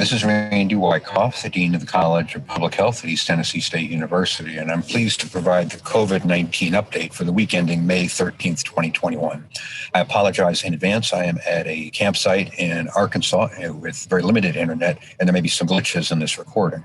This is Randy Wykoff, the Dean of the College of Public Health at East Tennessee State University, and I'm pleased to provide the COVID-19 update for the week ending May 13th, 2021. I apologize in advance. I am at a campsite in Arkansas with very limited internet, and there may be some glitches in this recording.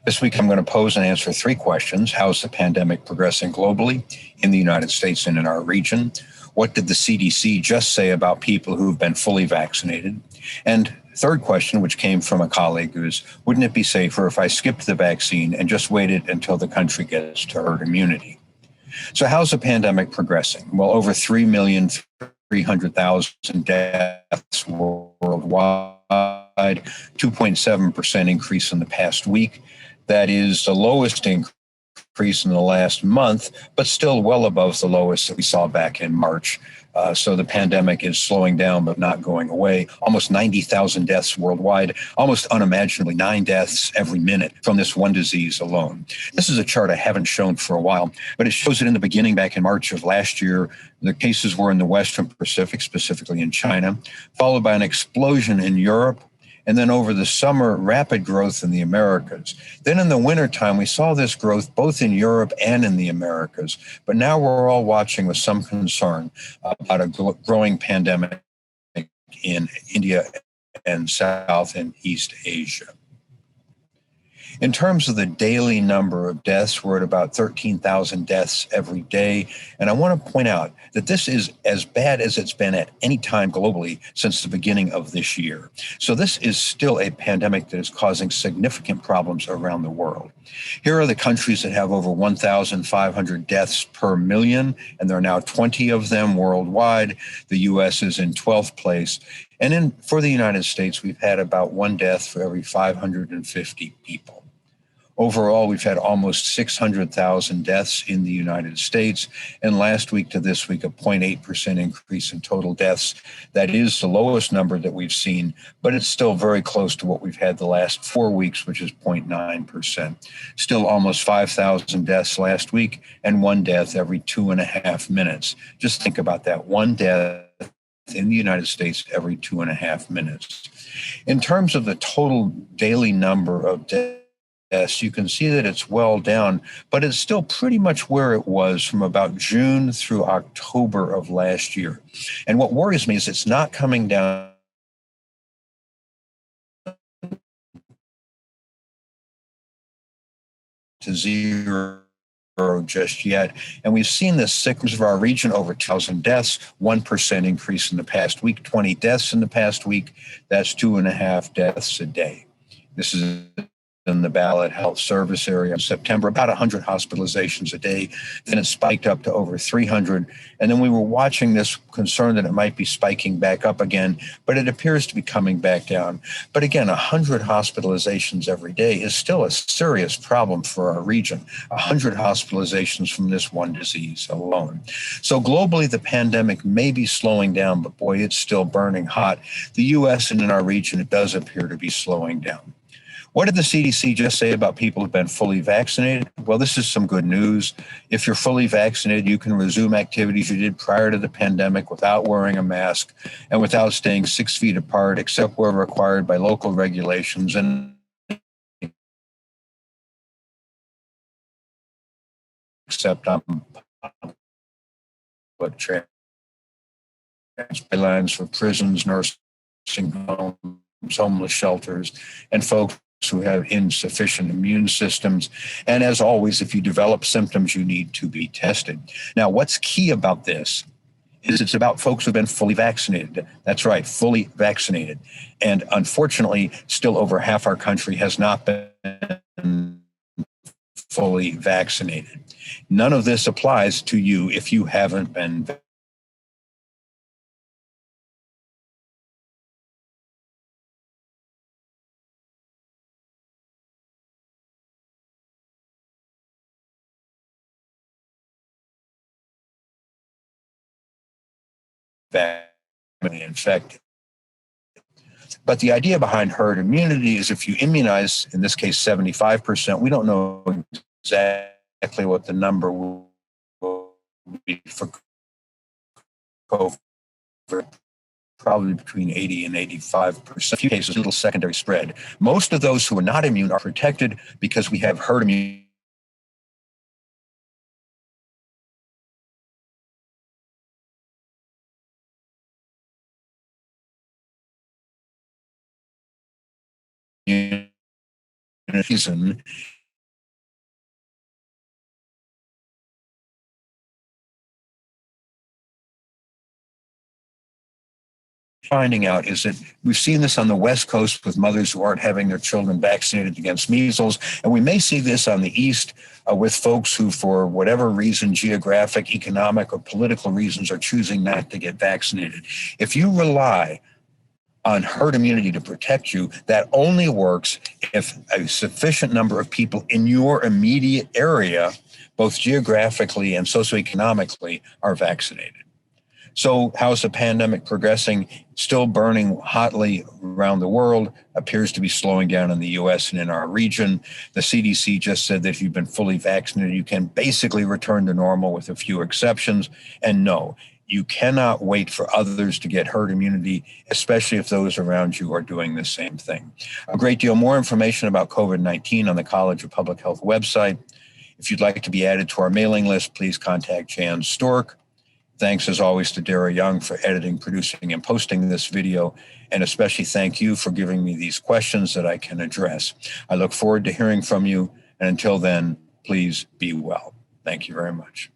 This week, I'm going to pose and answer three questions. How is the pandemic progressing globally, in the United States and in our region? What did the CDC just say about people who've been fully vaccinated? And third question, which came from a colleague, is, wouldn't it be safer if I skipped the vaccine and just waited until the country gets to herd immunity? So how's the pandemic progressing? Well, over 3,300,000 deaths worldwide, 2.7% increase in the past week. That is the lowest increase in the last month, but still well above the lowest that we saw back in March. So the pandemic is slowing down, but not going away. Almost 90,000 deaths worldwide, almost unimaginably 9 deaths every minute from this one disease alone. This is a chart I haven't shown for a while, but it shows it in the beginning back in March of last year. The cases were in the Western Pacific, specifically in China, followed by an explosion in Europe. And then over the summer, rapid growth in the Americas. Then in the wintertime, we saw this growth both in Europe and in the Americas. But now we're all watching with some concern about a growing pandemic in India and South and East Asia. In terms of the daily number of deaths, we're at about 13,000 deaths every day. And I want to point out that this is as bad as it's been at any time globally since the beginning of this year. So this is still a pandemic that is causing significant problems around the world. Here are the countries that have over 1,500 deaths per million, and there are now 20 of them worldwide. The U.S. is in 12th place. And for the United States, we've had about 1 death for every 550 people. Overall, we've had almost 600,000 deaths in the United States, and last week to this week, a 0.8% increase in total deaths. That is the lowest number that we've seen, but it's still very close to what we've had the last 4 weeks, which is 0.9%. Still almost 5,000 deaths last week, and 1 death every 2.5 minutes. Just think about that, 1 death in the United States every 2.5 minutes. In terms of the total daily number of deaths, you can see that it's well down, but it's still pretty much where it was from about June through October of last year. And what worries me is it's not coming down to zero just yet. And we've seen this sickness of our region, over 2,000 deaths, 1% increase in the past week, 20 deaths in the past week. That's 2.5 deaths a day. This is in the Ballot Health Service area in September, about 100 hospitalizations a day. Then it spiked up to over 300. And then we were watching this, concerned that it might be spiking back up again, but it appears to be coming back down. But again, 100 hospitalizations every day is still a serious problem for our region. 100 hospitalizations from this one disease alone. So globally, the pandemic may be slowing down, but boy, it's still burning hot. The U.S. and in our region, it does appear to be slowing down. What did the CDC just say about people who've been fully vaccinated? Well, this is some good news. If you're fully vaccinated, you can resume activities you did prior to the pandemic without wearing a mask and without staying 6 feet apart, except where required by local regulations and except on public transit lines for prisons, nursing homes, homeless shelters, and folks who have insufficient immune systems. And as always, if you develop symptoms, you need to be tested. Now, what's key about this is it's about folks who've been fully vaccinated. That's right, fully vaccinated. And unfortunately, still over half our country has not been fully vaccinated. None of this applies to you if you haven't been infected. But the idea behind herd immunity is if you immunize, in this case, 75%, we don't know exactly what the number will be for COVID probably between 80 and 85%. In a few cases, little secondary spread. Most of those who are not immune are protected because we have herd immunity season. Finding out is that we've seen this on the West Coast with mothers who aren't having their children vaccinated against measles, and we may see this on the East with folks who, for whatever reason, geographic, economic, or political reasons, are choosing not to get vaccinated. If you rely on herd immunity to protect you, that only works if a sufficient number of people in your immediate area, both geographically and socioeconomically, are vaccinated. So how's the pandemic progressing? Still burning hotly around the world, appears to be slowing down in the US and in our region. The CDC just said that if you've been fully vaccinated, you can basically return to normal with a few exceptions. And no, you cannot wait for others to get herd immunity, especially if those around you are doing the same thing. A great deal more information about COVID-19 on the College of Public Health website. If you'd like to be added to our mailing list, please contact Jan Stork. Thanks, as always, to Dara Young for editing, producing, and posting this video. And especially thank you for giving me these questions that I can address. I look forward to hearing from you. And until then, please be well. Thank you very much.